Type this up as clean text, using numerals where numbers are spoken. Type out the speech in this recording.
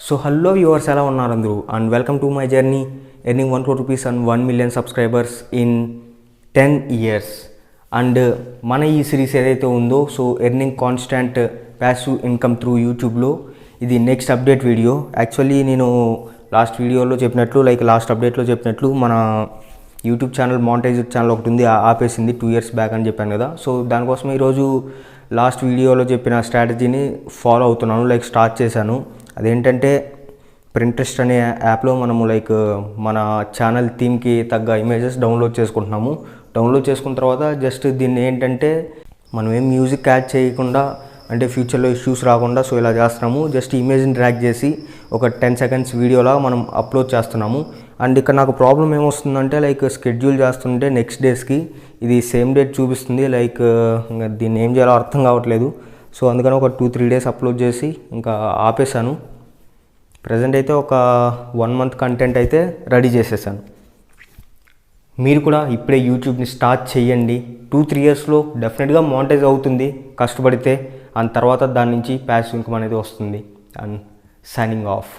So hello viewers, ఎలా ఉన్నారు అందరూ and welcome to my journey earning 1 crore rupees and 1 million subscribers in 10 years. And మన ఈ series ఏదైతే ఉందో so earning constant passive income through యూట్యూబ్లో ఇది నెక్స్ట్ అప్డేట్ వీడియో. యాక్చువల్లీ నేను లాస్ట్ అప్డేట్లో చెప్పినట్లు మన యూట్యూబ్ ఛానల్ మానిటైజ్ ఛానల్ ఒకటి ఉంది, ఆపేసింది 2 years బ్యాక్ అని చెప్పాను కదా. సో దానికోసం ఈరోజు లాస్ట్ వీడియోలో చెప్పిన స్ట్రాటజీని ఫాలో అవుతున్నాను, స్టార్ట్ చేశాను. అదేంటంటే ప్రింట్రెస్ట్ అనే యాప్లో మనము మన ఛానల్ థీమ్కి తగ్గ ఇమేజెస్ డౌన్లోడ్ చేసుకుంటున్నాము. డౌన్లోడ్ చేసుకున్న తర్వాత జస్ట్ దీన్ని ఏంటంటే మనం ఏం మ్యూజిక్ యాడ్ చేయకుండా, అంటే ఫ్యూచర్లో ఇష్యూస్ రాకుండా సో ఇలా చేస్తున్నాము. జస్ట్ ఇమేజ్ని డ్రాగ్ చేసి ఒక 10 seconds వీడియోలా మనం అప్లోడ్ చేస్తున్నాము. అండ్ ఇక్కడ నాకు ప్రాబ్లం ఏమొస్తుందంటే షెడ్యూల్ చేస్తుంటే నెక్స్ట్ డేస్కి ఇది సేమ్ డేట్ చూపిస్తుంది. దీన్ని ఏం చేయాలో అర్థం కావట్లేదు. సో అందుకని ఒక 2-3 days అప్లోడ్ చేసి ఇంకా ఆపేశాను. ప్రజెంట్ అయితే ఒక 1 month కంటెంట్ అయితే రెడీ చేసేసాను. మీరు కూడా ఇప్పుడే యూట్యూబ్ని స్టార్ట్ చేయండి. 2-3 yearsలో డెఫినెట్గా మానిటైజ్ అవుతుంది కష్టపడితే. అండ్ తర్వాత దాని నుంచి ప్యాసివ్ ఇన్కమ్ అనేది వస్తుంది. And signing off.